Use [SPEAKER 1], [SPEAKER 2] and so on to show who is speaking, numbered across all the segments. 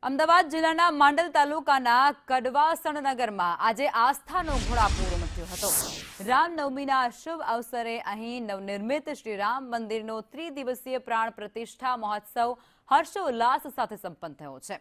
[SPEAKER 1] અમદાવાદ જિલ્લાના માંડલ તાલુકાના કડવાસણ નગરમાં આજે આસ્થાનો ઘોડાપૂર ઉમટ્યો હતો। રામનવમીના શુભ અવસરે અહીં નવનિર્મિત શ્રી રામ મંદિરનો ત્રિદિવસીય પ્રાણ પ્રતિષ્ઠા મહોત્સવ હર્ષોલ્લાસ સાથે સંપન્ન થયો છે।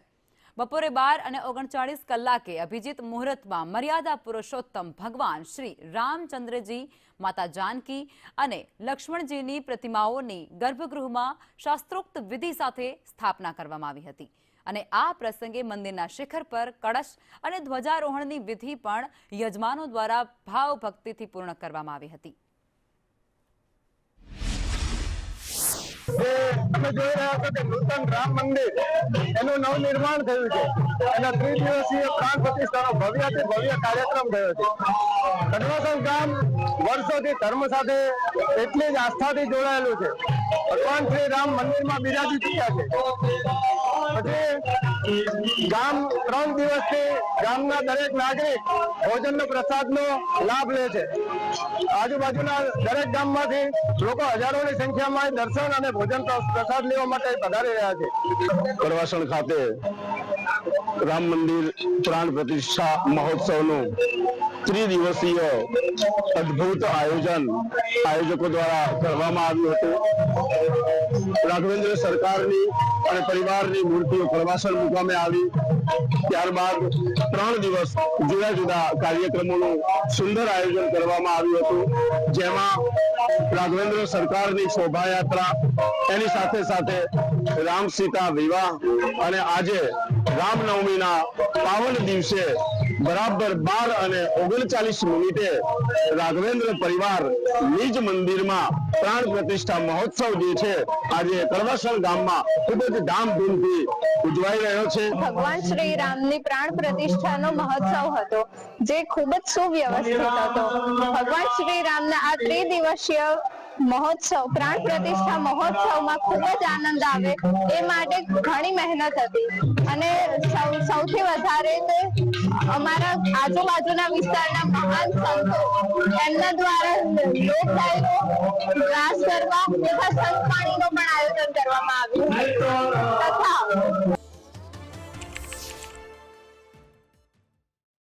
[SPEAKER 1] બપોરે 12:39 કલાકે અભિજીત મુહૂર્તમાં મર્યાદા પુરુષોત્તમ ભગવાન શ્રી રામચંદ્રજી, માતા જાનકી અને લક્ષ્મણજીની પ્રતિમાઓની ગર્ભગૃહમાં શાસ્ત્રોક્ત વિધિ સાથે સ્થાપના કરવામાં આવી હતી અને આ પ્રસંગે મંદિરના શિખર પર કળશ અને ધ્વજારોહણની વિધિ પણ યજમાનો દ્વારા ભાવભક્તિથી પૂર્ણ કરવામાં આવી હતી।
[SPEAKER 2] તમે જોઈ રહ્યા છો કે નૂતન રામ મંદિર એનું નવનિર્માણ થયું છે। એના ત્રિદિવસીય પ્રાણ પ્રતિષ્ઠાનો ભવ્યથી ભવ્ય કાર્યક્રમ થયો છે। કડવાસણ ગામ વર્ષોથી ધર્મ સાથે એટલી જ આસ્થાથી જોડાયેલું છે। ભગવાન શ્રી રામ મંદિરમાં બિરાજી ચૂક્યા છે। પછી ગામ 3 દિવસથી ગામના દરેક નાગરિક ભોજનનો પ્રસાદનો લાભ લે છે। આજુબાજુના દરેક ગામમાંથી લોકો હજારોની સંખ્યામાં દર્શન અને ભોજન પ્રસાદ લેવા માટે પધારી રહ્યા છે।
[SPEAKER 3] કડવાસણ ખાતે રામ મંદિર પ્રાણ પ્રતિષ્ઠા મહોત્સવનું ત્રિદિવસીય અદ્ભુત આયોજકો દ્વારા કરવામાં આવ્યું હતું। રાઘવેન્દ્ર સરકારની અને પરિવારની મૂર્તિઓ કડવાસણ મુકામે આવી। ત્યારબાદ 3 દિવસ જુદા જુદા કાર્યક્રમોનું સુંદર આયોજન કરવામાં આવ્યું હતું, જેમાં રાઘવેન્દ્ર સરકારની શોભાયાત્રા, એની સાથે સાથે રામ સીતા વિવાહ અને આજે રામનવમીના પાવન દિવસે બરાબર 12:39 મિનિટે રાઘવેન્દ્ર પરિવાર નિજ મંદિરમાં પ્રાણ પ્રતિષ્ઠા મહોત્સવ જે છે આજે કડવાસણ ગામમાં ખૂબ જ ધામધૂમથી ઉજવાઈ રહ્યો છે।
[SPEAKER 4] ભગવાન શ્રી રામની પ્રાણ પ્રતિષ્ઠાનો મહોત્સવ હતો, જે ખૂબ જ સુવ્યવસ્થિત હતો। ભગવાન શ્રી રામના આ ત્રિદિવસીય મહોત્સવ પ્રાણ પ્રતિષ્ઠા મહોત્સવમાં ખૂબ જ આનંદ આવે એ માટે ઘણી મહેનત હતી અને સૌથી વધારે તે અમારા આજુબાજુના વિસ્તારના મહાન સંતો એમના દ્વારા લોકગાયકો, રાસ ગરબા તથા સંતવાણીનું પણ આયોજન કરવામાં આવ્યું તથા